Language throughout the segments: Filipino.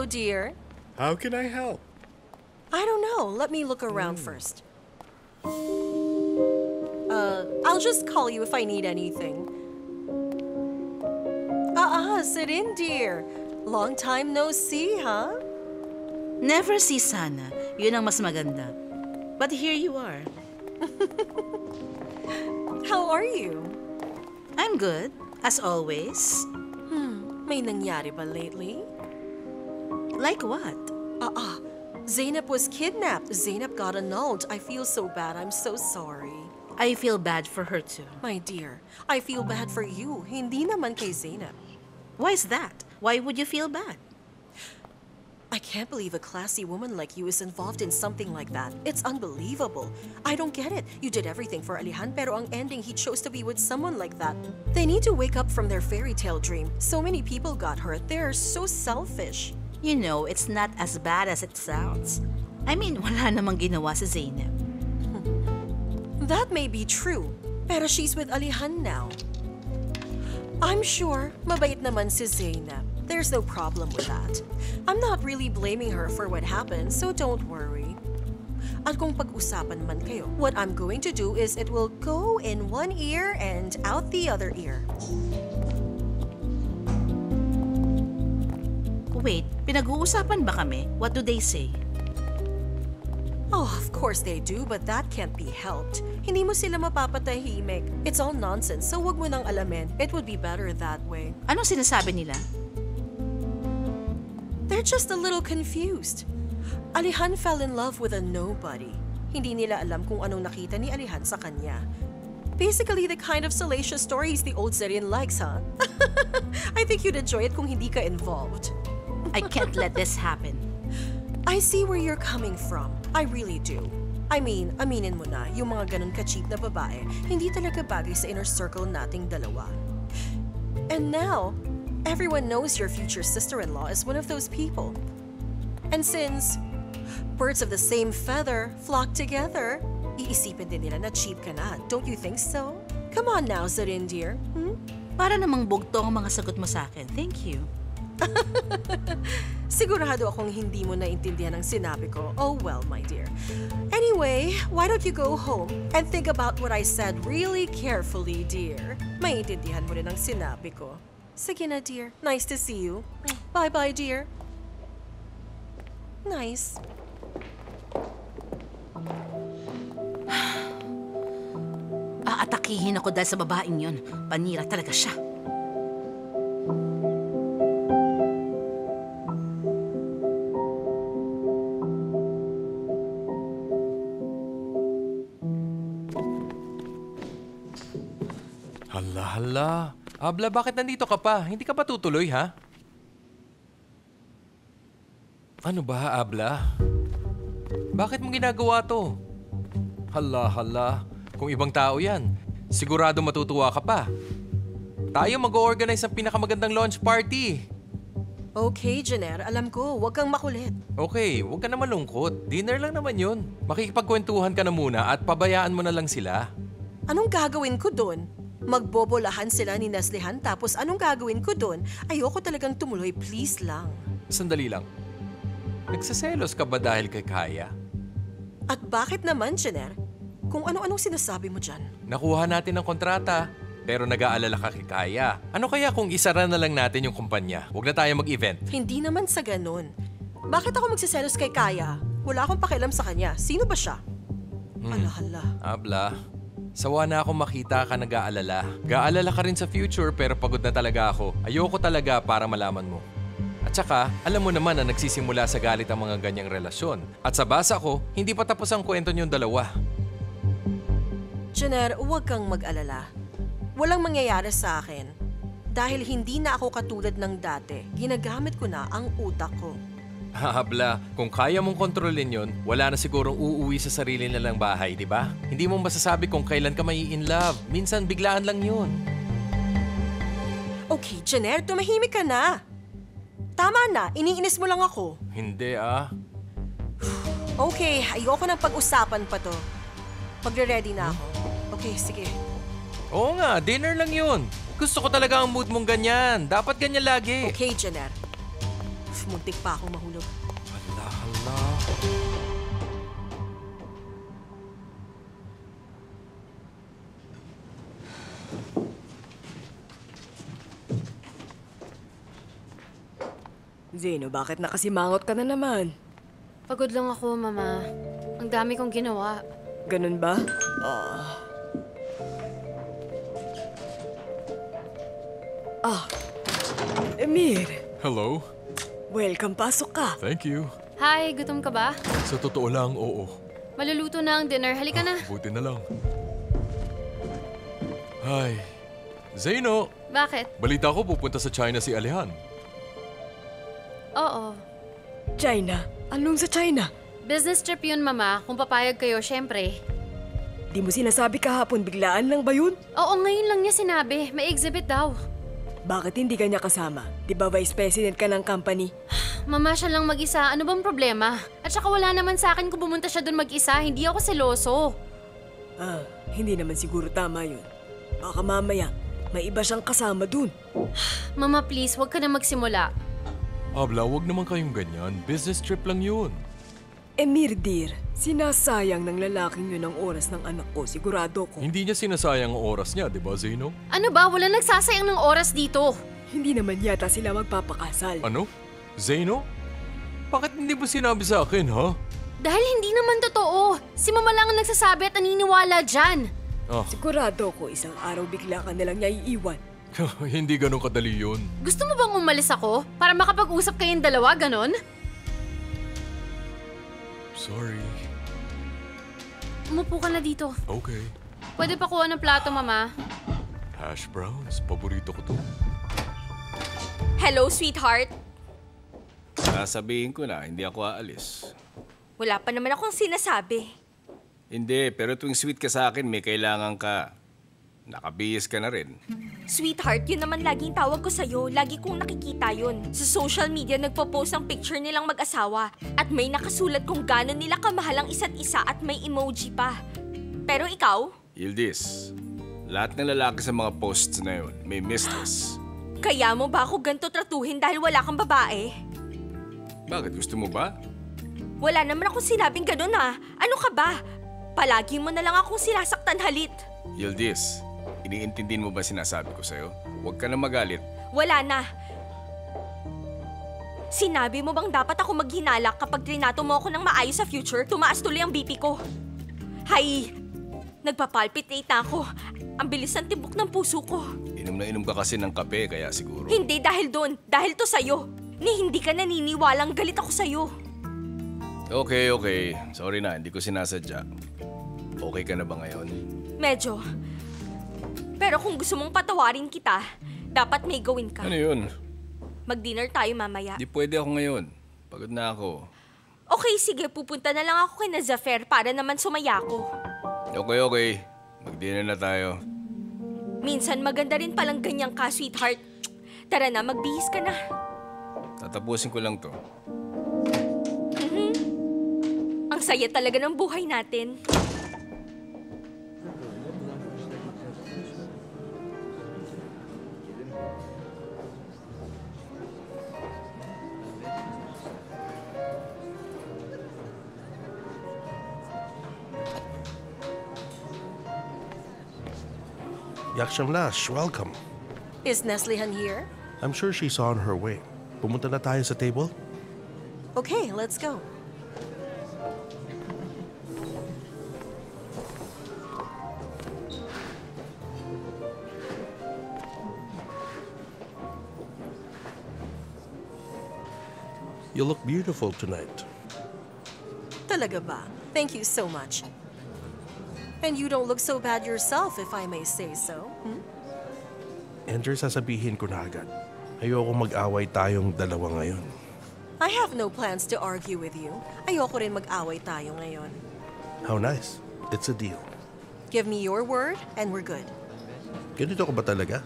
dear. How can I help? I don't know. Let me look around first. I'll just call you if I need anything. Sit in, dear. Long time no see, huh? Never see sana. Yun ang mas maganda. But here you are. How are you? I'm good, as always. May nangyari ba lately? Like what? Zainab was kidnapped. Zainab got annulled. I feel so bad. I'm so sorry. I feel bad for her too. My dear, I feel bad for you. Hindi naman kay Zainab. Why is that? Why would you feel bad? I can't believe a classy woman like you is involved in something like that. It's unbelievable. I don't get it. You did everything for Alihan, pero ang ending, he chose to be with someone like that. They need to wake up from their fairy tale dream. So many people got hurt. They're so selfish. You know, it's not as bad as it sounds. I mean, wala namang ginawa si Zainab. That may be true, pero she's with Alihan now. I'm sure mabait naman si Zainab. There's no problem with that. I'm not really blaming her for what happened, so don't worry. At kung pag-usapan man kayo, what I'm going to do is it will go in one ear and out the other ear. Wait, pinag-uusapan ba kami? What do they say? Oh, of course they do, but that can't be helped. Hindi mo sila mapapatahimik. It's all nonsense, so wag mo nang alamin. It would be better that way. Anong sinasabi nila? They're just a little confused. Alihan fell in love with a nobody. Hindi nila alam kung anong nakita ni Alihan sa kanya. Basically, the kind of salacious stories the old Zerian likes, huh? I think you'd enjoy it kung hindi ka involved. I can't let this happen. I see where you're coming from. I really do. I mean, aminin mo na, yung mga ganun ka-cheap na babae, hindi talaga bagay sa inner circle nating dalawa. And now, everyone knows your future sister-in-law is one of those people. And since birds of the same feather flock together, iisipin din nila na cheap ka na. Don't you think so? Come on now, Zarin dear. Para namang bugto ang mga sagot mo sa akin. Thank you. Sigurado akong hindi mo naintindihan ang sinabi ko. Oh well, my dear. Anyway, why don't you go home and think about what I said really carefully, dear? Maintindihan mo rin ang sinabi ko. Sige na, dear. Nice to see you. Bye-bye, dear. Nice. Aatakihin ako dahil sa babaeng yun. Panira talaga siya. Hala. Abla, bakit nandito ka pa? Hindi ka pa tutuloy, ha? Ano ba, Abla? Bakit mo ginagawa to? Hala. Kung ibang tao yan, sigurado matutuwa ka pa. Tayo mag-organize ng pinakamagandang launch party. Okay, Jenner. Alam ko, huwag kang makulit. Okay, huwag ka na malungkot. Dinner lang naman yun. Makikipagkwentuhan ka na muna at pabayaan mo na lang sila. Anong gagawin ko doon? Magbobolahan sila ni Neslihan tapos anong gagawin ko doon? Ayoko talagang tumuloy, please lang. Sandali lang. Nagsaselos ka ba dahil kay Kaya? At bakit naman, Jenner? Kung ano-anong sinasabi mo dyan? Nakuha natin ang kontrata, pero nag-aalala ka kay Kaya. Ano kaya kung isara na lang natin yung kumpanya? Huwag na tayo mag-event. Hindi naman sa ganun. Bakit ako magsiselos kay Kaya? Wala akong pakialam sa kanya. Sino ba siya? Alahala. Abla, sawa na akong makita ka nag-aalala. Gaalala ka rin sa future pero pagod na talaga ako. Ayoko talaga para malaman mo. At saka, alam mo naman na nagsisimula sa galit ang mga ganyang relasyon. At sa basa ko, hindi pa tapos ang kwento niyong dalawa. Jenner, huwag kang mag-alala. Walang mangyayari sa akin. Dahil hindi na ako katulad ng dati, ginagamit ko na ang utak ko. Habla, kung kaya mong kontrolin yon, wala na sigurong uuwi sa sarili nilang bahay, di ba? Hindi mo masasabi kung kailan ka may in love. Minsan biglaan lang yun. Okay, Jenner, tumahimik ka na. Tama na, iniinis mo lang ako. Hindi ah. Okay, ayoko ng pag-usapan pa to. Magre-ready na ako. Okay, sige. Oo nga, dinner lang yun. Gusto ko talaga ang mood mong ganyan. Dapat ganyan lagi. Okay, Jenner. muntik pa akong mahulog. Hala, hala. Zeno, bakit nakasimangot ka na naman? Pagod lang ako, Mama. Ang dami kong ginawa. Ganun ba? Emir, Hello? welcome, pasok ka. Thank you. Hi, gutom ka ba? Sa totoo lang, oo. Maluluto na ang dinner. Halika na. Buti na lang. Ay. Zeno, Bakit? balita ko pupunta sa China si Alehan. Oo. China? Anong sa China? Business trip yun, Mama. Kung papayag kayo, syempre. Di mo sinasabi kahapon, biglaan lang ba yun? Oo, ngayon lang niya sinabi. May exhibit daw. Bakit hindi ka niya kasama? Di ba vice president ka ng company? Mama, siya lang mag-isa. Ano bang problema? At saka wala naman sa akin kung pumunta siya doon mag-isa. Hindi ako seloso. Hindi naman siguro tama yun. Baka mamaya, may iba siyang kasama dun. Mama, please, huwag ka na magsimula. Habla, wag naman kayong ganyan. Business trip lang yun. Emir, dear, sinasayang ng lalaking yun ang oras ng anak ko, sigurado ko. Hindi niya sinasayang ang oras niya, di ba, Zeno? Ano ba? Wala nagsasayang ng oras dito. Hindi naman yata sila magpapakasal. Ano? Zeno? Bakit hindi mo sinabi sa akin, ha? Dahil hindi naman totoo. Si Mama lang ang nagsasabi at naniniwala dyan. Sigurado ko isang araw bigla ka nilang niya iiwan. Hindi ganun kadali yun. Gusto mo bang umalis ako? Para makapag-usap kayong dalawa, ganon? Sorry. Umupo ka na dito. Okay. Pwede pa kuha ng plato, Mama. Hash browns, paborito ko to. Hello, sweetheart. Sasabihin ko na, hindi ako aalis. Wala pa naman akong sinasabi. Hindi, pero tuwing sweet ka sa akin, may kailangan ka. Nakabihis ka na rin. Sweetheart, yun naman laging tawag ko sa'yo. Lagi kong nakikita yun. Sa social media, nagpo-post ng picture nilang mag-asawa. At may nakasulat kung gano'n nila kamahal ang isa't isa at may emoji pa. Pero ikaw? Yildiz, lahat ng lalaki sa mga posts na yun, may mistress. Kaya mo ba ako ganito tratuhin dahil wala kang babae? Bakit? Gusto mo ba? Wala naman akong sinabing gano'n ah. Ano ka ba? Palagi mo na lang akong sinasaktan halit. Yildiz, iniintindihin mo ba sinasabi ko sa'yo? Huwag ka na magalit. Wala na. Sinabi mo bang dapat ako maghinala kapag trinato mo ako ng maayos sa future? Tumaas tuloy ang BP ko. Hay! Nagpapalpitate na ako. Ang bilis ng tibok ng puso ko. Inom na inom ka kasi ng kape, kaya siguro. Hindi dahil doon. Dahil to sa'yo. Ni hindi ka naniniwalang galit ako sa'yo. Okay. Sorry na, hindi ko sinasadya. Okay ka na ba ngayon? Medyo. Pero kung gusto mong patawarin kita, dapat may gawin ka. Ano yun? Mag-dinner tayo mamaya. Di pwede ako ngayon. Pagod na ako. Okay, sige. Pupunta na lang ako kay Nazafer para naman sumaya ko. Okay. Mag-dinner na tayo. Minsan maganda rin palang ganyang ka, sweetheart. Tara na, magbihis ka na. Tatapusin ko lang to. Ang saya talaga ng buhay natin. Yaksham Lash, welcome. Is Neslihan here? I'm sure she's on her way. Pumunta na tayo sa table? Okay, let's go. You look beautiful tonight. Talaga ba? Thank you so much. And you don't look so bad yourself, if I may say so. Ender, sasabihin ko na agad. Ayoko mag-away tayong dalawa ngayon. I have no plans to argue with you. Ayoko rin mag-away tayo ngayon. How nice. It's a deal. Give me your word and we're good. Ganito ka ba talaga?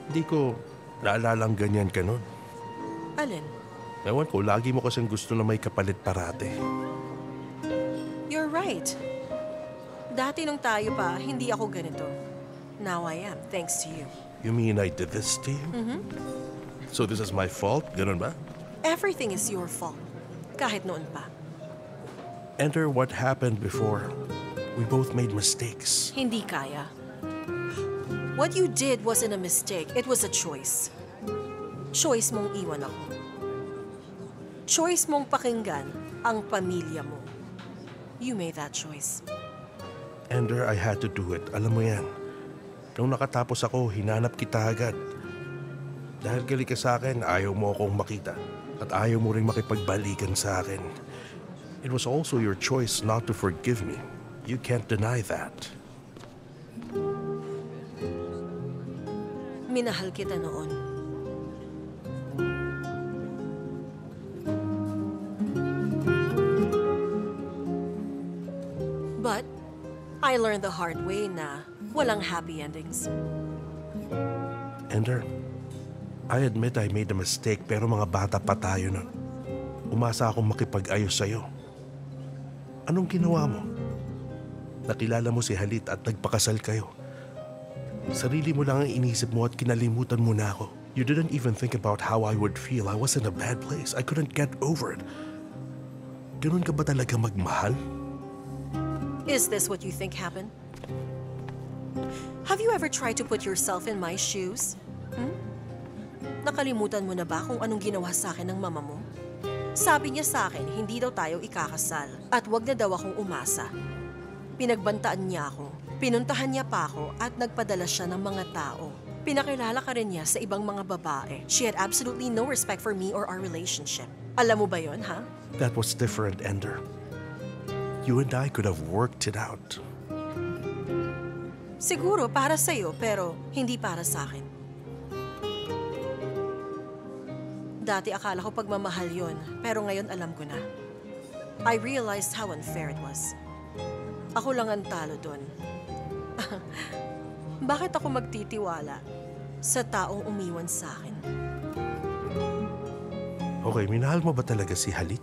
Hindi ko naalalang ganyan ka nun. Alin? Ewan ko, lagi mo kasing gusto na may kapalit parate. You're right. Dati nung tayo pa, hindi ako ganito. Now I am, thanks to you. You mean I did this to you? So this is my fault? Ganun ba? Everything is your fault. Kahit noon pa. Ender, what happened before? We both made mistakes. Hindi kaya. What you did wasn't a mistake. It was a choice. Choice mong iwan ako. Choice mong pakinggan ang pamilya mo. You made that choice. Ender, I had to do it. Alam mo yan. Nung nakatapos ako, hinanap kita agad. Dahil galing ka sa akin, ayaw mo akong makita. At ayaw mo rin makipagbalikan sa akin. It was also your choice not to forgive me. You can't deny that. Minahal kita noon. But, I learned the hard way na walang happy endings. Ender, I admit I made a mistake pero mga bata pa tayo nun. Umasa akong makipag-ayos sa'yo. Anong ginawa mo? Nakilala mo si Halit at nagpakasal kayo. Sarili mo lang ang inisip mo at kinalimutan mo na ako. You didn't even think about how I would feel. I was in a bad place. I couldn't get over it. Ganun ka ba talaga magmahal? Is this what you think happened? Have you ever tried to put yourself in my shoes? Nakalimutan mo na ba kung anong ginawa sa akin ng mama mo? Sabi niya sa akin, hindi daw tayo ikakasal at wag na daw akong umasa. Pinagbantaan niya ako, pinuntahan niya pa ako at nagpadala siya ng mga tao. Pinakilala ka rin niya sa ibang mga babae. She had absolutely no respect for me or our relationship. Alam mo ba yon, ha? That was different, Ender. You and I could have worked it out. Siguro para sa'yo, pero hindi para sa akin. Dati akala ko pagmamahal yon, pero ngayon alam ko na. I realized how unfair it was. Ako lang ang talo doon. Bakit ako magtitiwala sa taong umiwan sa akin? Okay, minahal mo ba talaga si Halit?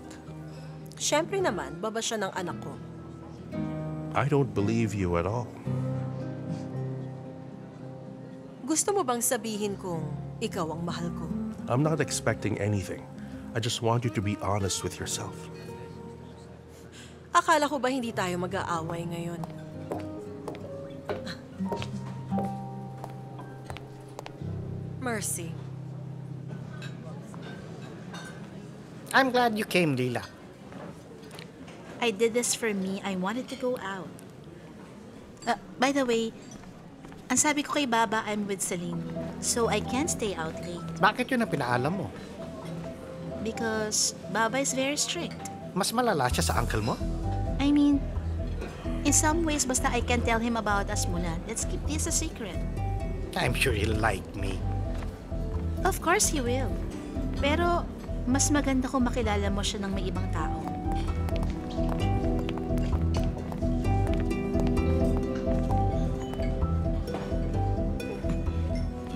Siyempre naman, baba siya ng anak ko. I don't believe you at all. Gusto mo bang sabihin kong ikaw ang mahal ko? I'm not expecting anything. I just want you to be honest with yourself. Akala ko ba hindi tayo mag-aaway ngayon? Mercy. I'm glad you came, Lila. I did this for me. I wanted to go out. By the way, ang sabi ko kay Baba, I'm with Celine. So I can't stay out late. Bakit yun ang pinaalam mo? Because Baba is very strict. Mas malala siya sa uncle mo? I mean, in some ways, basta I can tell him about us muna. Let's keep this a secret. I'm sure he'll like me. Of course he will. Pero, mas maganda kung makilala mo siya ng may ibang tao.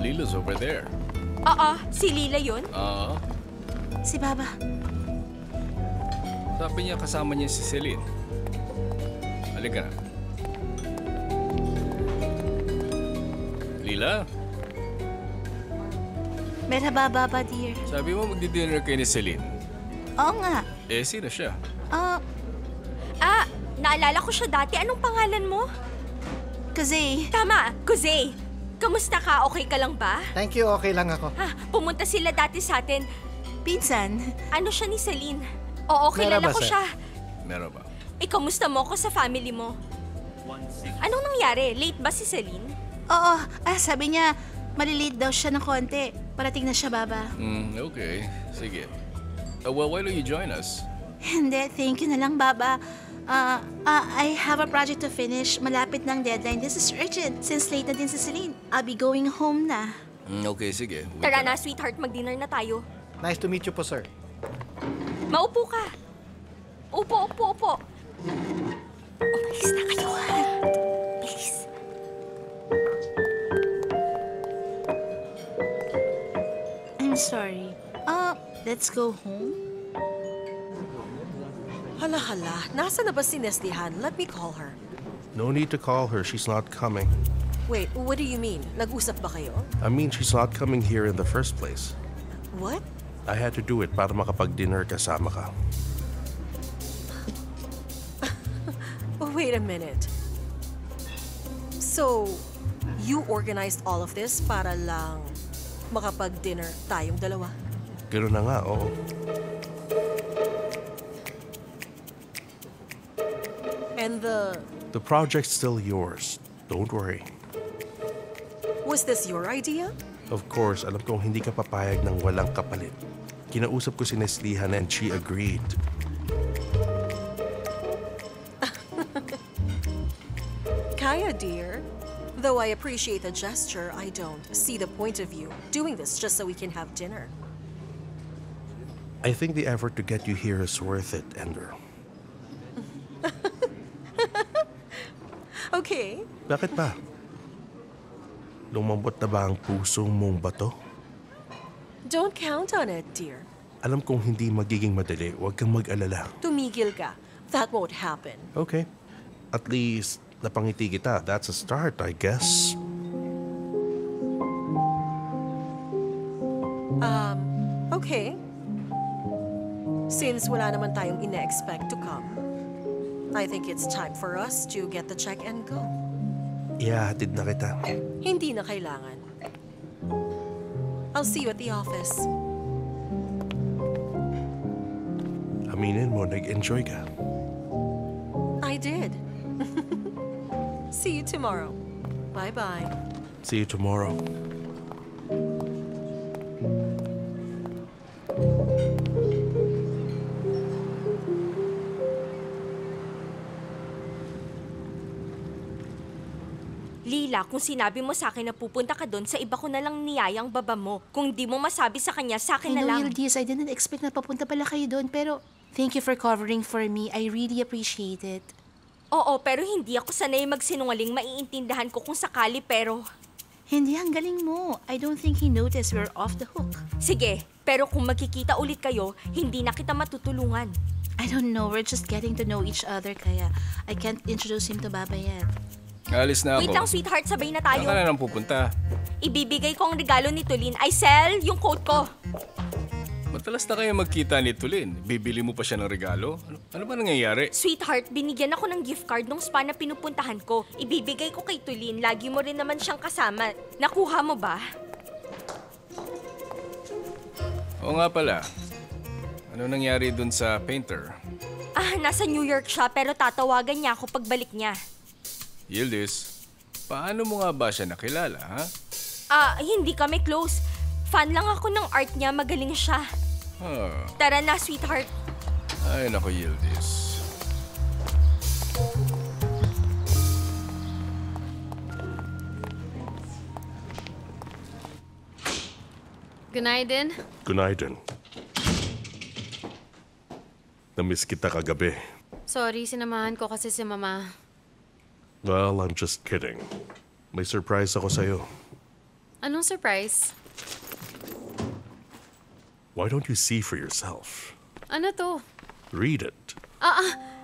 Lila's over there. Si Lila yun? Si Baba. Sabi niya kasama niya si Celine. Halika na. Lila, Merhaba, Baba, dear. sabi mo magdi-dinner kayo ni Celine. Oo nga. Sino siya? Naalala ko siya dati. Anong pangalan mo? Kasi, Tama, Kuze. Kamusta ka? Okay ka lang ba? Thank you, okay lang ako. Pumunta sila dati sa atin. pinsan. Ano siya ni Celine? Oo, kilala Meron ba, ko sir? siya. Meron ba? Kamusta mo ako sa family mo? Anong nangyari? Late ba si Celine? Oo, sabi niya, malilate daw siya ng konti. Parating na siya, Baba. Okay. Sige. Well, why don't you join us? Hindi, thank you na lang, Baba. I have a project to finish. Malapit ng deadline. This is urgent since late na din si Celine. I'll be going home na. Okay, sige. Tara na, sweetheart. Mag-dinner na tayo. Nice to meet you po, sir. Maupo ka. Upo. Umalis na kayo, ha? Please. I'm sorry. Let's go home? Hala, nasa na ba si Nestihan? Let me call her. No need to call her. She's not coming. Wait, what do you mean? Nag-usap ba kayo? I mean, she's not coming here in the first place. What? I had to do it para makapag-dinner kasama ka. Oh, wait a minute. So, you organized all of this para lang makapag-dinner tayong dalawa? Gano'n na nga, oo. And The project's still yours. Don't worry. was this your idea? Of course, alam kong hindi ka papayag ng walang kapalit. Kinausap ko si Neslihan and she agreed. Kaya, dear. Though I appreciate the gesture, I don't see the point of you doing this just so we can have dinner. I think the effort to get you here is worth it, Ender. Okay. Bakit ba? Lumambot na ba ang puso mong bato? Don't count on it, dear. Alam kong hindi magiging madali. Huwag kang mag-alala. Tumigil ka. That won't happen. Okay. At least, napangiti kita. That's a start, I guess. Okay. Since wala naman tayong ina-expect to come, I think it's time for us to get the check and go. Ihahatid na kita. Hindi na kailangan. I'll see you at the office. Aminin mo, nag-enjoy ka. I did. See you tomorrow. Bye-bye. See you tomorrow. Lila, kung sinabi mo sa akin na pupunta ka doon, sa iba ko na lang niyayang baba mo. Kung di mo masabi sa kanya, sa akin I na know, lang. Yildiz, I didn't expect na papunta pala kayo doon, pero thank you for covering for me. I really appreciate it. Oo, pero hindi ako sanay magsinungaling. Maiintindahan ko kung sakali, pero... Hindi, ang galing mo. I don't think he noticed we're off the hook. Sige, pero kung magkikita ulit kayo, hindi na kita matutulungan. I don't know, we're just getting to know each other, kaya I can't introduce him to Baba yet. Alis na ako. Wait lang, sweetheart, sabay na tayo. Saan ka na nang pupunta? Ibibigay ko ang regalo ni Tulin. I sell yung coat ko. Matalas na kayo magkita ni Tulin. Bibili mo pa siya ng regalo? Ano ba nangyayari? Sweetheart, binigyan ako ng gift card nung spa na pinupuntahan ko. Ibibigay ko kay Tulin. Lagi mo rin naman siyang kasama. Nakuha mo ba? Oo nga pala. Ano nangyari dun sa painter? Nasa New York siya pero tatawagan niya ako pagbalik niya. Yildiz, paano mo nga ba siya nakilala, ha? Hindi kami close. Fan lang ako ng art niya. Magaling siya. Tara na, sweetheart. Ay, naku, Yildiz. Gunaydin. Gunaydin. Namiss kita kagabi. Sorry, sinamahan ko kasi si Mama. Well, I'm just kidding. May surprise ako sa'yo. Anong surprise? Why don't you see for yourself? Ano to? Read it.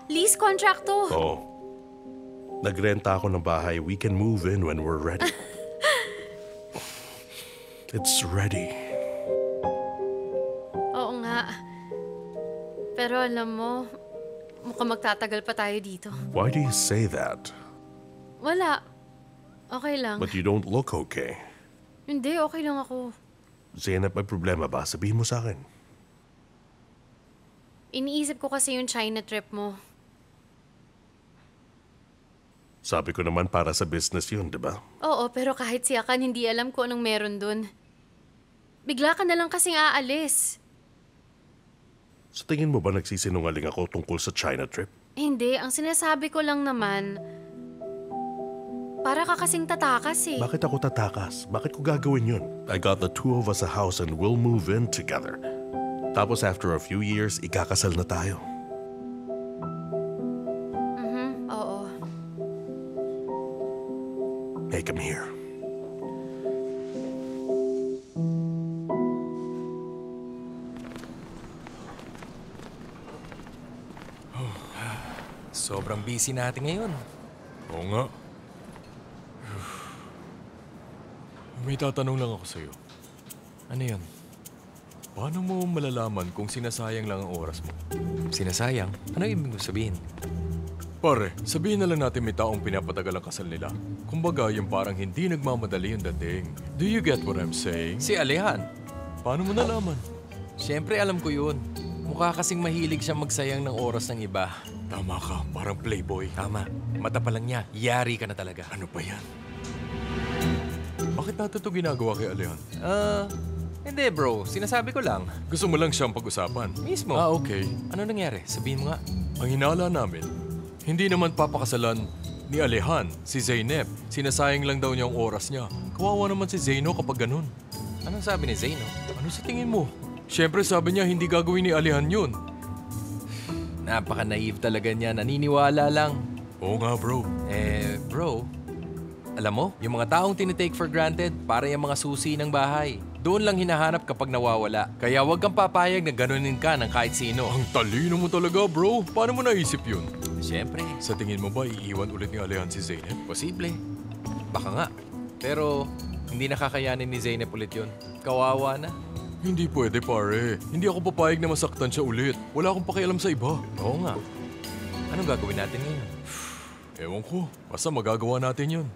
Lease contract to. Oh. Nagrenta ako ng bahay. We can move in when we're ready. It's ready. Oo nga. Pero alam mo, mukhang magtatagal pa tayo dito. Why do you say that? Wala. Okay lang. But you don't look okay. Hindi, okay lang ako. Zainab, may problema ba? Sabihin mo sa akin. Iniisip ko kasi yung China trip mo. Sabi ko naman para sa business yun, di ba? Oo, pero kahit siyakan, hindi alam ko anong meron dun. Bigla ka na lang kasing aalis. Sa tingin mo ba nagsisinungaling ako tungkol sa China trip? Hindi, ang sinasabi ko lang naman, para ka kasing tatakas eh. Bakit ako tatakas? Bakit ko gagawin yun? I got the two of us a house and we'll move in together. Tapos after a few years, ikakasal na tayo. Oo. Hey, come here. Sobrang busy natin ngayon. Oo nga. May tatanong lang ako sa'yo. Ano yun? Paano mo malalaman kung sinasayang lang ang oras mo? Sinasayang? Ano ibig mo sabihin? Pare, sabihin na lang natin may taong pinapatagal ang kasal nila. Kumbaga, yung parang hindi nagmamadali yung dating. Do you get what I'm saying? Si Alehan. Paano mo nalaman? Siyempre alam ko yun. Mukha kasing mahilig siya magsayang ng oras ng iba. Tama ka, parang playboy. Tama. Mata pa lang niya, yari ka na talaga. Ano pa yan? Bakit natin ito ginagawa kay Alehan? Hindi bro. Sinasabi ko lang. Gusto mo lang siyang pag-usapan? Mismo. Okay. Ano nangyari? Sabihin mo nga. Ang hinala namin, hindi naman papakasalan ni Alehan, si Zeynep. Sinasayang lang daw niya ang oras niya. Kawawa naman si Zeyno kapag ganun. Anong sabi ni Zeyno? Ano sa tingin mo? Siyempre sabi niya hindi gagawin ni Alehan yun. Napaka-naive talaga niya. Naniniwala lang. Oo nga bro. Bro, alam mo, yung mga taong tinitake for granted, para yung mga susi ng bahay. Doon lang hinahanap kapag nawawala. Kaya huwag kang papayag na ganunin ka ng kahit sino. Ang talino mo talaga, bro. Paano mo naisip yun? Siyempre. Sa tingin mo ba iiwan ulit ni Alehan si Zeynep? Posible. Baka nga. Pero hindi nakakayanin ni Zeynep ulit yun. Kawawa na. Hindi pwede, pare. Hindi ako papayag na masaktan siya ulit. Wala akong pakialam sa iba. Oo nga. Anong gagawin natin ngayon? Ewan ko. Basta magagawa natin yun.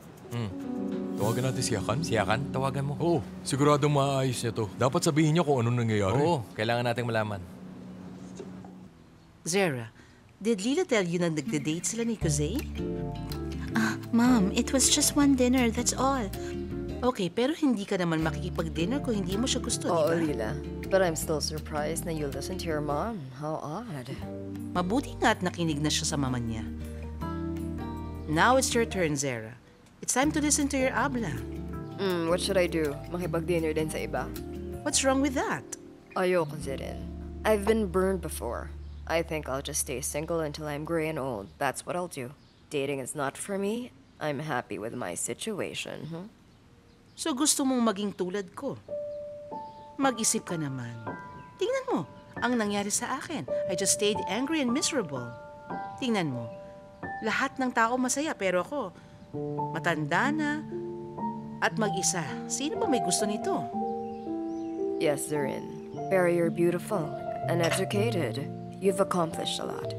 Tawagan natin si Hakan. Si Hakan? Tawagan mo. Oo. Siguradong maayos niya to. Dapat sabihin niya kung anong nangyayari. Oo. Kailangan nating malaman. Zara, did Lila tell you na nagde-date sila ni Jose? Mom, it was just one dinner, that's all. Okay, pero hindi ka naman makikipag-dinner kung hindi mo siya gusto, Oo, di ba? Lila. But I'm still surprised na you listen to your mom. How odd. Mabuti nga at nakinig na siya sa mama niya. Now it's your turn, Zara. It's time to listen to your abla. What should I do? Makipag-dinner din sa iba? What's wrong with that? Ayoko din. I've been burned before. I think I'll just stay single until I'm gray and old. That's what I'll do. Dating is not for me. I'm happy with my situation. So gusto mong maging tulad ko? Mag-isip ka naman. Tingnan mo, ang nangyari sa akin. I just stayed angry and miserable. Tingnan mo, lahat ng tao masaya pero ako, matanda na at mag-isa. Sino ba may gusto nito? Yes, Zarin. Pero you're beautiful and educated. You've accomplished a lot.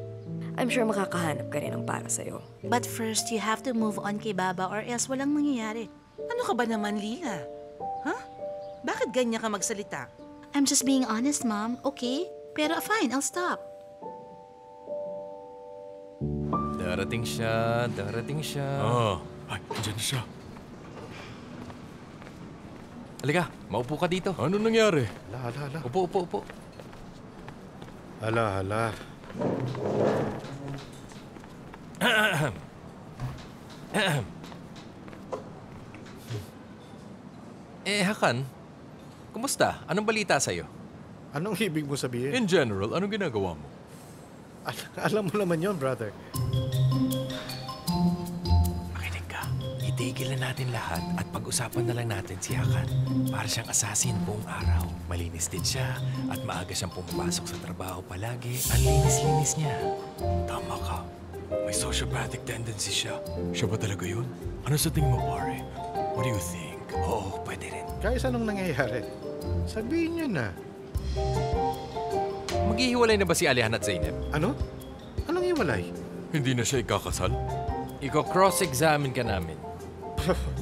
I'm sure makakahanap ka rin ng para sa'yo. But first, you have to move on kay Baba or else walang mangyayari. Ano ka ba naman, Lila? Huh? Bakit ganyan ka magsalita? I'm just being honest, Mom. Okay? Pero fine, I'll stop. Darating siya. Ay, andyan siya. Halika, maupo ka dito. Ano nangyari? Hala. Upo. Hala. Hakan, kumusta? Anong balita sa'yo? Anong ibig mo sabihin? In general, anong ginagawa mo? Alam mo naman yon, brother. Makinig ka. Itigil na natin lahat at pag-usapan na lang natin si Hakan. Para siyang assassin buong araw. Malinis din siya at maaga siyang pumapasok sa trabaho palagi. Ang linis-linis niya. Tama ka. May sociopathic tendency siya. Siya ba talaga yun? Ano sa tingin mo, pare? What do you think? Oo, pwede rin. Guys, anong nangyayari? Sabihin niyo na. Maghihiwalay na ba si Alehan at Zeynep? Ano? Anong iwalay? Hindi na siya ikakasal? Iko-cross-examine ka namin.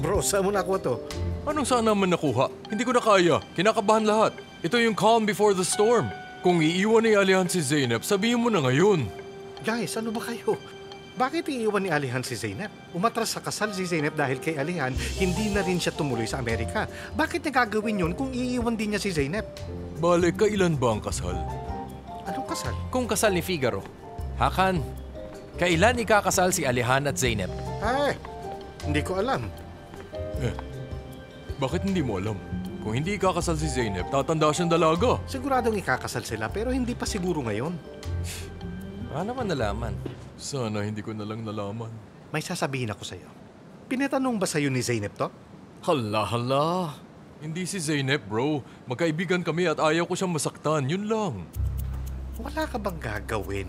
Bro, saan mo nakuha to? Anong saan naman nakuha? Hindi ko na kaya. Kinakabahan lahat. Ito yung calm before the storm. Kung iiwan ni Alehan si Zeynep, sabihin mo na ngayon. Guys, ano ba kayo? Bakit iiwan ni Alehan si Zeynep? Umatras sa kasal si Zeynep dahil kay Alehan, hindi na rin siya tumuloy sa Amerika. Bakit niya gagawin yun kung iiwan din niya si Zeynep? Bale, kailan ba ang kasal? Anong kasal? Kung kasal ni Figaro. Hakan, kailan ikakasal si Alehan at Zeynep? Hindi ko alam. Bakit hindi mo alam? Kung hindi ikakasal si Zeynep, tatanda siyang dalaga. Siguradong ikakasal sila pero hindi pa siguro ngayon. Paano man nalaman? Sana hindi ko na lang nalaman. May sasabihin ako sa'yo. Pinatanong ba sa'yo ni Zeynep to? Hala. Hindi si Zeynep, bro. Magkaibigan kami at ayaw ko siyang masaktan. Yun lang. Wala ka bang gagawin?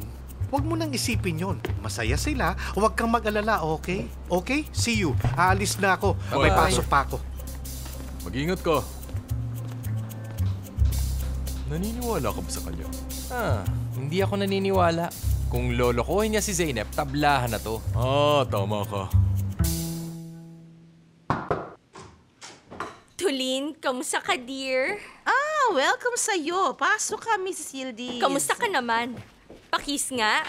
Huwag mo nang isipin yon. Masaya sila. Huwag kang mag-alala, okay? Okay? See you. Aalis na ako. May Bye. pasok pa ako. Mag-ingat ka. Naniniwala ka ba sa kanya? Hindi ako naniniwala. Kung lolokohin niya si Zeynep, tablahan na to. Tama ka. Tulin, kamusta ka, dear? Welcome sa'yo. Pasok ka, Mrs. Yildiz. Kamusta ka naman? Pakis nga.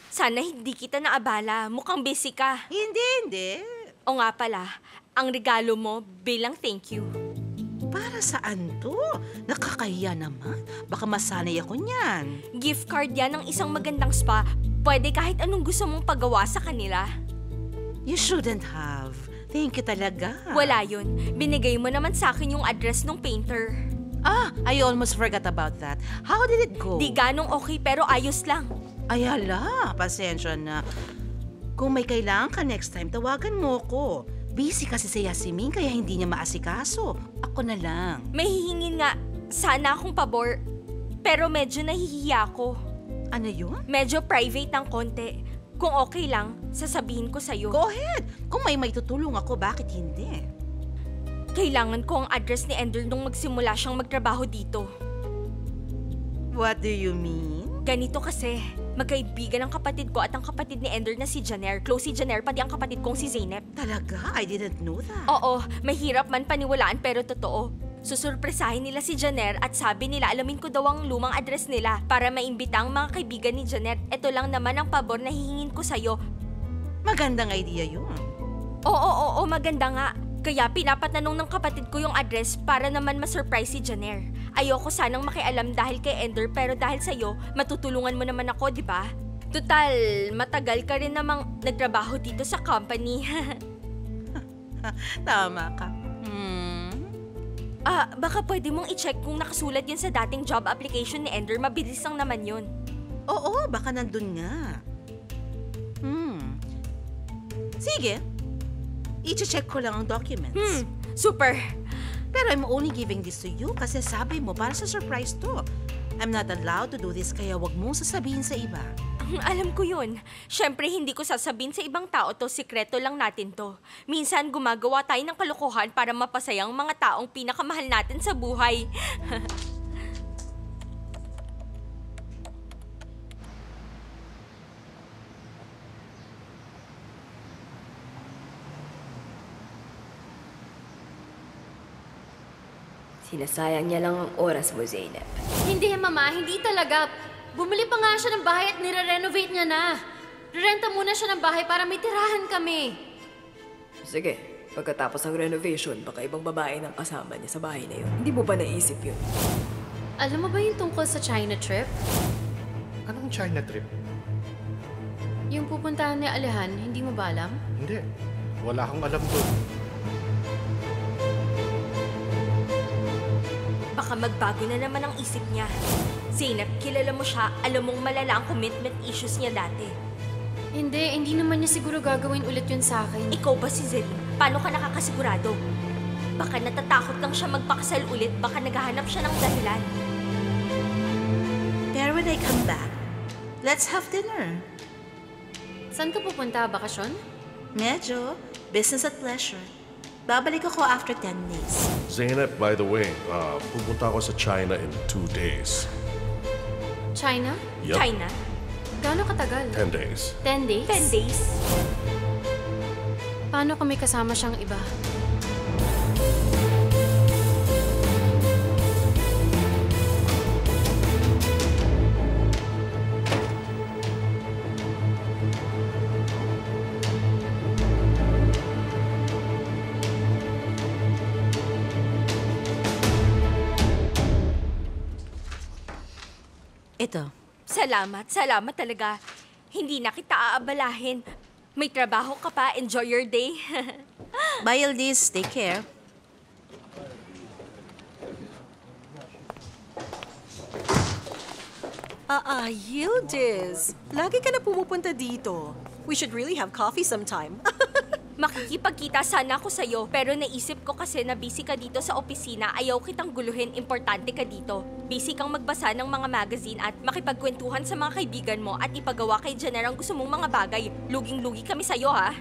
Sana hindi kita naabala. Mukhang busy ka. Hindi. O nga pala, ang regalo mo bilang thank you. Para saan to? Nakakahiya naman. Baka masanay ako niyan. Gift card yan ng isang magandang spa. Pwede kahit anong gusto mong pagawa sa kanila. You shouldn't have. Thank you talaga. Wala yun. Binigay mo naman sa akin yung address ng painter. I almost forgot about that. How did it go? Di ganong okay pero ayos lang. Ayala, pasensya na. Kung may kailangan ka next time, tawagan mo ko. Busy kasi si Yasmin kaya hindi niya maasikaso. Ako na lang. May hihingin nga sana akong pabor. Pero medyo nahihiya ako. Ano yun? Medyo private ng konti. Kung okay lang, sasabihin ko sa'yo. Go ahead! Kung may tutulong ako, bakit hindi? Kailangan ko ang address ni Ender nung magsimula siyang magtrabaho dito. What do you mean? Ganito kasi, magkaibigan ang kapatid ko at ang kapatid ni Ender na si Janer. Close si Janer, pati ang kapatid kong si Zeynep. Talaga? I didn't know that. Oo, mahirap man paniwalaan pero totoo. Susurpresahin nila si Janer at sabi nila alamin ko daw ang lumang address nila para maimbita ang mga kaibigan ni Janer. Ito lang naman ang pabor na hihingin ko sa'yo. Magandang idea yun. Oo, maganda nga. Kaya pinapatanong ng kapatid ko yung address para naman ma-surprise si Janer. Ayoko sanang makialam dahil kay Ender pero dahil sa'yo, matutulungan mo naman ako, di ba? Tutal, matagal ka rin namang nagtrabaho dito sa company. Tama ka. Baka pwede mong i-check kung nakasulat yun sa dating job application ni Ender. Mabilis lang naman yun. Oo, baka nandun nga. Sige. I-check ko lang ang documents. Super. Pero I'm only giving this to you kasi sabi mo para sa surprise to. I'm not allowed to do this kaya wag mong sasabihin sa iba. Alam ko yun. Siyempre, hindi ko sasabihin sa ibang tao to, sikreto lang natin to. Minsan, gumagawa tayo ng kalokohan para mapasaya ang mga taong pinakamahal natin sa buhay. Sinasayang niya lang ang oras mo, Zeynep. Hindi, Mama. Hindi talaga. Bumili pa nga siya ng bahay at nire-renovate niya na. Renta muna siya ng bahay para may tirahan kami. Sige, pagkatapos ng renovation, baka ibang babae ng kasama niya sa bahay na yun. Hindi mo ba naisip yun? Alam mo ba yung tungkol sa China trip? Anong China trip? Yung pupuntahan ni Alehan, hindi mo ba alam? Hindi. Wala akong alam doon. Baka magbago na naman ang isip niya. Zeynep, kilala mo siya, alam mong malala ang commitment issues niya dati. Hindi naman niya siguro gagawin ulit yun sa akin. Ikaw ba si Zed? Paano ka nakakasigurado? Baka natatakot lang siya magpakasal ulit, baka naghahanap siya ng dahilan. Pero when I come back, let's have dinner. Saan ka pupunta? Bakasyon? Medyo. Business at pleasure. Babalik ako after 10 days. Zeynep, by the way, pupunta ako sa China in 2 days. China? Yup. China? Gaano katagal? 10 days. 10 days? 10 days? Paano kung may kasama siyang iba? Ito. Salamat talaga. Hindi na kita aabalahin. May trabaho ka pa, enjoy your day. Bye, Yildiz. Take care. Yildiz. Lagi ka na pumupunta dito. We should really have coffee sometime. Makikipagkita sana ako sa'yo, pero naisip ko kasi na busy ka dito sa opisina, ayaw kitang guluhin, importante ka dito. Busy kang magbasa ng mga magazine at makipagkwentuhan sa mga kaibigan mo at ipagawa kay Janer ang gusto mong mga bagay. Luging-lugi kami sa'yo, ha?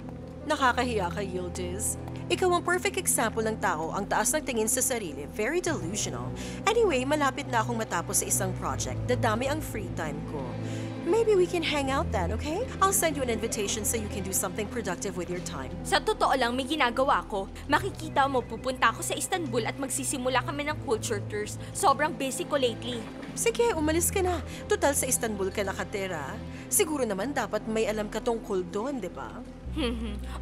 Nakakahiya ka, Yildiz. Ikaw ang perfect example ng tao ang taas ng tingin sa sarili, very delusional. Anyway, malapit na akong matapos sa isang project. Dadami ang free time ko. Maybe we can hang out then, okay? I'll send you an invitation so you can do something productive with your time. Sa totoo lang, may ginagawa ko. Makikita mo, pupunta ako sa Istanbul at magsisimula kami ng culture tours. Sobrang busy ko lately. Sige, umalis ka na. Total sa Istanbul ka nakatira. Siguro naman dapat may alam ka tungkol doon, di ba?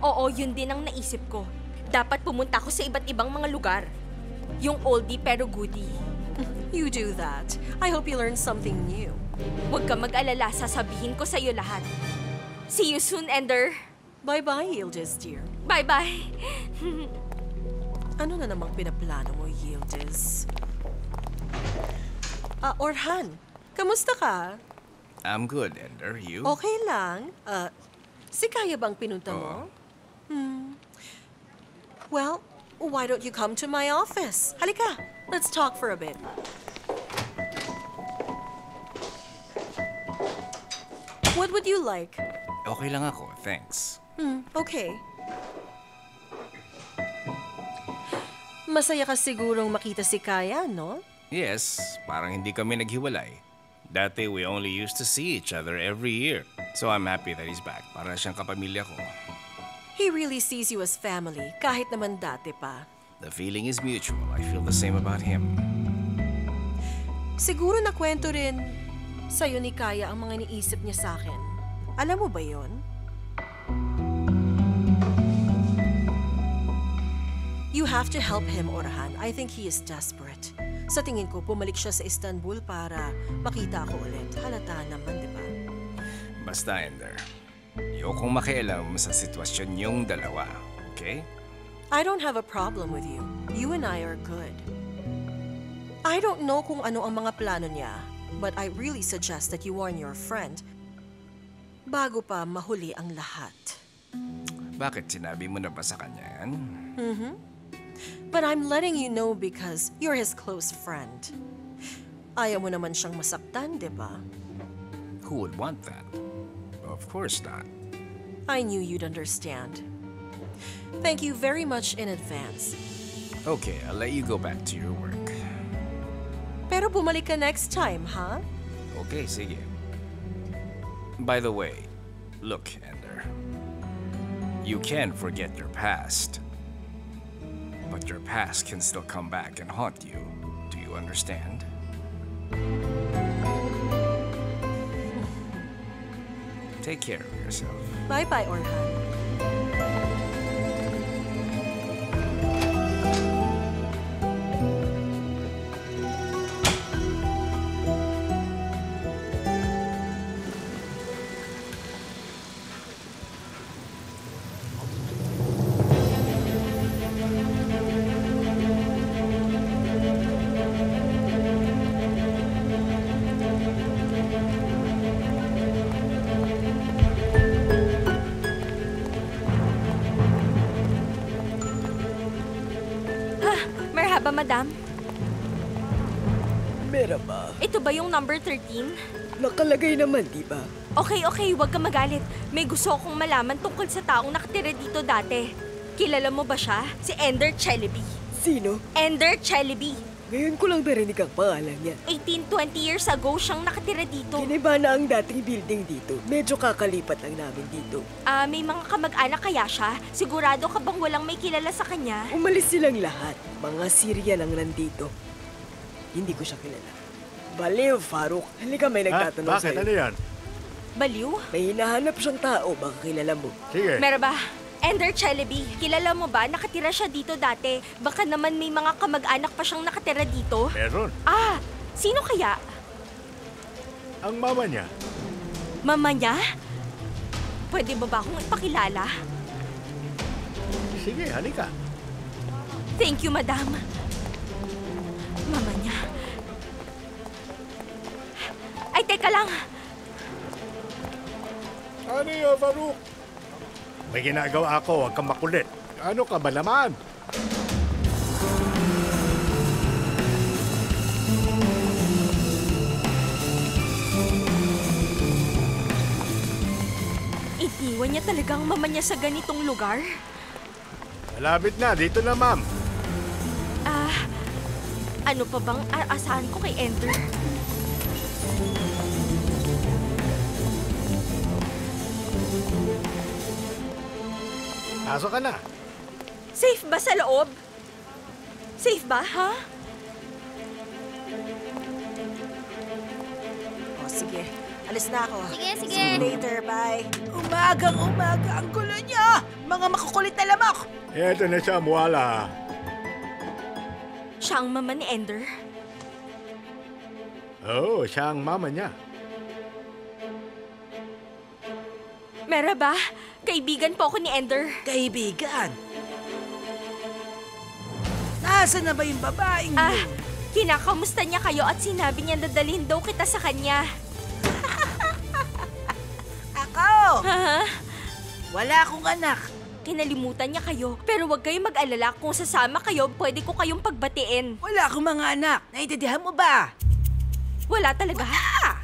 Oo, yun din ang naisip ko. Dapat pumunta ako sa iba't ibang mga lugar. Yung oldie pero goodie. You do that. I hope you learn something new. Huwag ka mag-alala, sasabihin ko sa'yo lahat. See you soon, Ender. Bye-bye, Yildiz, dear. Bye-bye. Ano na namang pinaplano mo, Yildiz? Orhan, kamusta ka? I'm good, Ender. You? Okay lang. Si Kaya bang pinunta mo? Well, why don't you come to my office? Halika, let's talk for a bit. What would you like? Okay lang ako, thanks. Okay. Masaya ka sigurong makita si Kaya, no? Yes, parang hindi kami naghiwalay. Dati we only used to see each other every year. So I'm happy that he's back. Para siyang kapamilya ko. He really sees you as family, kahit naman dati pa. The feeling is mutual. I feel the same about him. Siguro nakwento rin sa'yo ni Kaya ang mga iniisip niya sa akin. Alam mo ba yon? You have to help him, Orhan. I think he is desperate. Sa tingin ko, pumalik siya sa Istanbul para makita ako ulit. Halata naman, di ba? Basta, Ender. Ayokong makialam sa sitwasyon yung dalawa, okay? I don't have a problem with you. You and I are good. I don't know kung ano ang mga plano niya, but I really suggest that you warn your friend bago pa mahuli ang lahat. Bakit sinabi mo na ba sa kanya yan? But I'm letting you know because you're his close friend. Ayaw mo naman siyang masaktan, di ba? Who would want that? Of course not. I knew you'd understand. Thank you very much in advance. Okay, I'll let you go back to your work. Pero bumalik ka next time, ha? Okay, sige. By the way, look, Ender. You can forget your past. But your past can still come back and haunt you. Do you understand? Take care of yourself. Bye-bye, Orhan. Merhaba, madam. Merhaba. Ito ba yung number 13? Nakalagay naman, di ba? Okay, huwag ka magalit. May gusto akong malaman tungkol sa taong nakatira dito dati. Kilala mo ba siya? Si Ender Celebi. Sino? Ender Celebi. Ngayon ko lang narinig ang pangalan niya. 18-20 years ago siyang nakatira dito. Giniba na ang dating building dito. Medyo kakalipat lang namin dito. May mga kamag-anak kaya siya? Sigurado ka bang walang may kilala sa kanya? Umalis silang lahat. Mga Syrian ang nandito. Hindi ko siya kilala. Baliw, Farouk. Halika, may nagtatanong Bakit? sa'yo. Ano yan? Baliw? May hinahanap siyang tao. Baka kilala mo. Sige. Merhaba. Ender Celebi, kilala mo ba? Nakatira siya dito dati. Baka naman may mga kamag-anak pa siyang nakatira dito. Meron. Sino kaya? Ang mama niya. Mama niya? Pwede ba akong ipakilala? Sige, halika. Thank you, madam. Mama niya. Ay, teka lang. Ano yun, Farouk? May ginagawa ako, huwag kang makulit. Ano ka ba naman? Iniwan niya niya talagang mama niya sa ganitong lugar? Malapit na. Dito na, ma'am. Ano pa bang aasahan ko kay Ender? Pasok ka na. Safe ba sa loob? Safe ba, ha? O, sige. Alis na ako. Sige, sige. See you later. Bye. Umagang-umaga ang gulo niyo! Mga makukulit na lamok! Eto na siya, Muala. Siya ang mama ni Ender. Oo, siya ang mama niya. Merhaba, kaibigan po ako ni Ender. Kaibigan! Nasaan na ba yung babaeng yun? Kinakamusta niya kayo at sinabi niya dadalhin daw kita sa kanya. Ako! Ha? Wala akong anak. Kinalimutan niya kayo, pero huwag kayong mag-alala. Kung sasama kayo, pwede ko kayong pagbatiin. Wala akong mga anak. Naiintindihan mo ba? Wala talaga? Wala!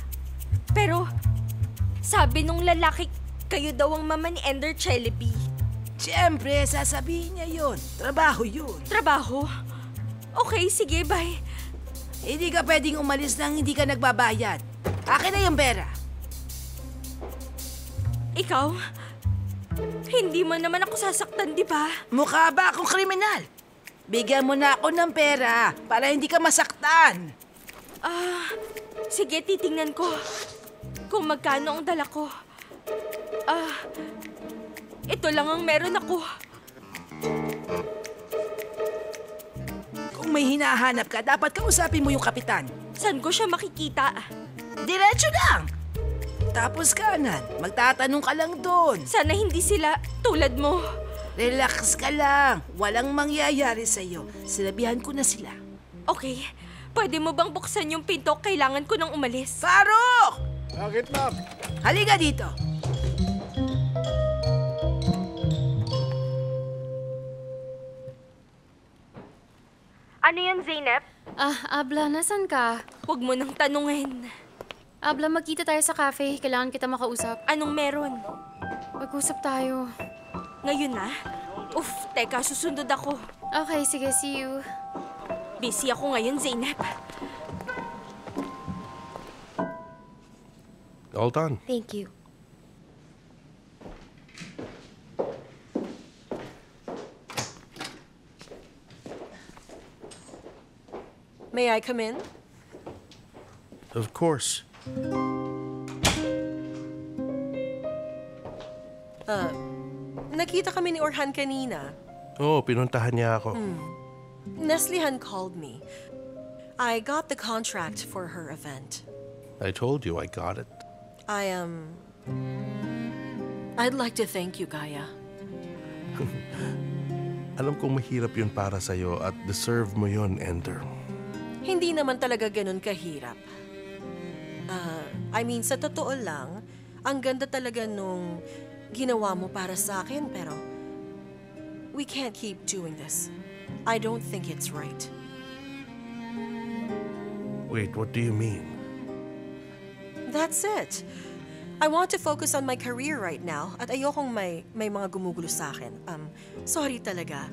Pero, sabi nung lalaki, kayo daw ang mama ni Ender Celebi. Siyempre, sasabihin niya yun. Trabaho yun. Trabaho? Okay, sige, bye. Hindi ka pwedeng umalis nang hindi ka nagbabayad. Akin na yung pera. Ikaw? Hindi mo naman ako sasaktan, di ba? Mukha ba akong kriminal? Bigyan mo na ako ng pera para hindi ka masaktan. Sige, titingnan ko. Kung magkano ang dala ko. Ito lang ang meron ako. Kung may hinahanap ka, dapat kausapin mo yung kapitan. Saan ko siya makikita? Diretso lang. Tapos kanan, magtatanong ka lang doon. Sana hindi sila tulad mo. Relax ka lang. Walang mangyayari sa'yo. Sinabihan ko na sila. Okay, pwede mo bang buksan yung pinto? Kailangan ko nang umalis. Faruk! Bakit, ma'am? Halika dito. Ano yan, Zeynep? Abla, nasan ka? Huwag mo nang tanungin. Abla, magkita tayo sa cafe. Kailangan kita makausap. Anong meron? Mag-usap tayo. Ngayon na? Teka, susundod ako. Okay, sige, see you. Busy ako ngayon, Zeynep. All done. Thank you. May I come in? Of course. Nakita kami ni Orhan kanina. Oo, pinuntahan niya ako. Neslihan called me. I got the contract for her event. I told you I got it. I'd like to thank you, Gaia. Alam kong mahirap yun para sa'yo at deserve mo yun, Ender. Hindi naman talaga ganun kahirap. Sa totoo lang, ang ganda talaga nung ginawa mo para sa akin, pero we can't keep doing this. I don't think it's right. Wait, what do you mean? That's it. I want to focus on my career right now at ayokong may mga gumugulo sa akin. Sorry talaga.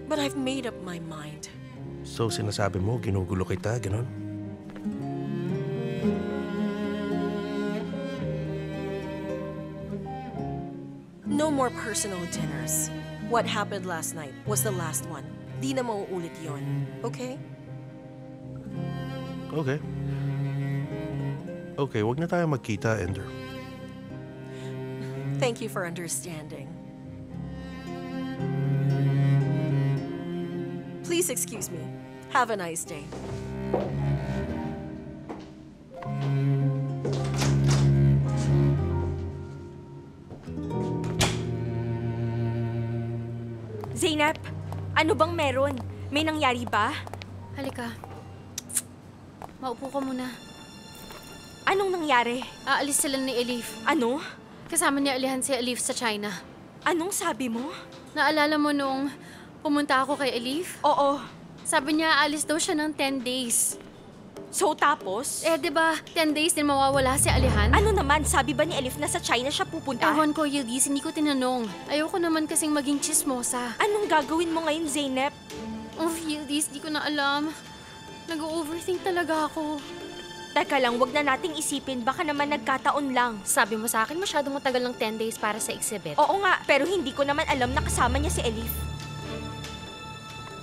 But I've made up my mind. So sinasabi mo, ginugulo kita, ganon? No more personal dinners. What happened last night was the last one. Di na mauulit yon. Okay? Okay. Okay, wag na tayo magkita, Ender. Thank you for understanding. Please excuse me. Have a nice day. Zeynep, ano bang meron? May nangyari ba? Halika. Maupo ka muna. Anong nangyari? Aalis sila ni Elif. Ano? Kasama ni Alihan si Elif sa China. Anong sabi mo? Naalala mo nung pumunta ako kay Elif? Oo. Sabi niya aalis daw siya ng 10 days. So tapos? Eh, di ba, 10 days din mawawala si Alihan? Ano naman, sabi ba ni Elif na sa China siya pupunta? Ewan ko, Yildiz, hindi ko tinanong. Ayoko naman kasing maging chismosa. Anong gagawin mo ngayon, Zeynep? Oh, Yildiz, di ko na alam. Nag-overthink talaga ako. Teka lang, wag na nating isipin, baka naman nagkataon lang. Sabi mo sa akin, masyadong matagal ng 10 days para sa exhibit. Oo nga, pero hindi ko naman alam na kasama niya si Elif.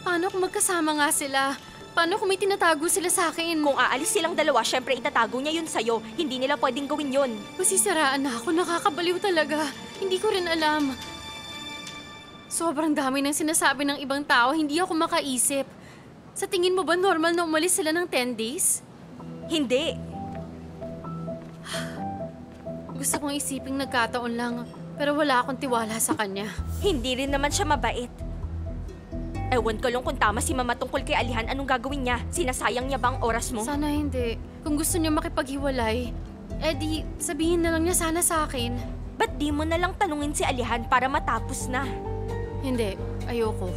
Paano kung magkasama nga sila? Paano kung may tinatago sila sa akin? Kung aalis silang dalawa, syempre itatago niya yun sa'yo. Hindi nila pwedeng gawin yun. Masisiraan na ako, nakakabaliw talaga. Hindi ko rin alam. Sobrang dami ng sinasabi ng ibang tao, hindi ako makaisip. Sa tingin mo ba normal na umalis sila ng 10 days? Hindi. Gusto kong isiping nagkataon lang, pero wala akong tiwala sa kanya. Hindi rin naman siya mabait. Ewan ko lang kung tama si Mama tungkol kay Alihan, anong gagawin niya? Sinasayang niya ba ang oras mo? Sana hindi. Kung gusto niya makipaghiwalay, di sabihin na lang niya sana sa akin. Ba't di mo na lang tanungin si Alihan para matapos na? Hindi, ayoko.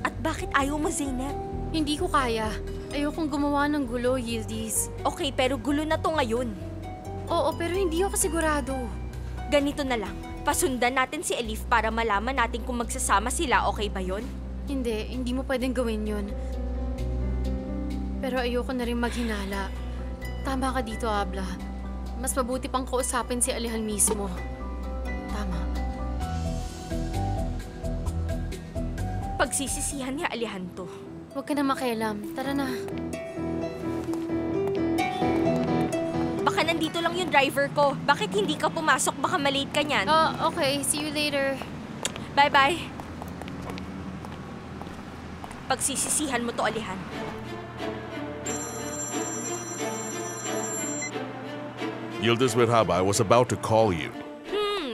At bakit ayaw mo, Zeynep? Hindi ko kaya. Ayokong gumawa ng gulo, Yildiz. Okay, pero gulo na to ngayon. Oo, pero hindi ako sigurado. Ganito na lang. Pasundan natin si Elif para malaman natin kung magsasama sila, okay ba yon? Hindi mo pwedeng gawin yun. Pero ayoko na rin maghinala. Tama ka dito, Abla. Mas mabuti pang kausapin si Alihan mismo. Tama. Pagsisisihan ni Alihan to. Huwag ka na makialam. Tara na. Baka nandito lang yung driver ko. Bakit hindi ka pumasok? Baka malate ka niyan. Oh, okay. See you later. Bye-bye. Pagsisisihan mo to, Alihan. Yildiz Merhaba, I was about to call you.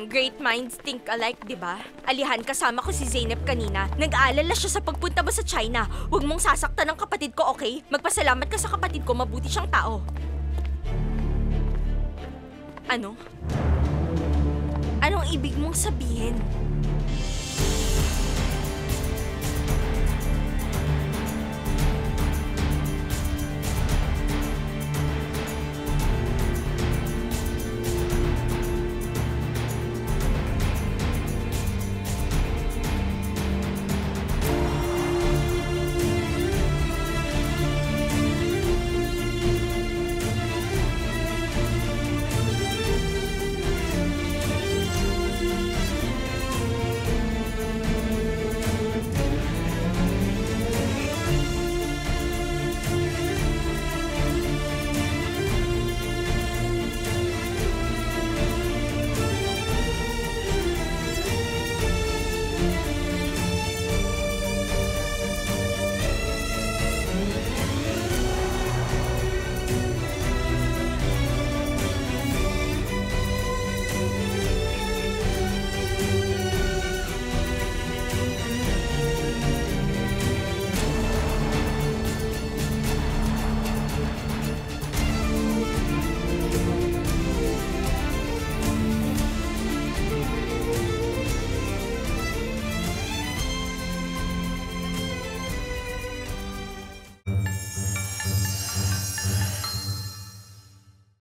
Great minds think alike, di ba? Alihan, kasama ko si Zeynep kanina. Nag-aalala siya sa pagpunta mo sa China. Huwag mong sasaktan ng kapatid ko, okay? Magpasalamat ka sa kapatid ko, mabuti siyang tao. Ano? Anong ibig mong sabihin?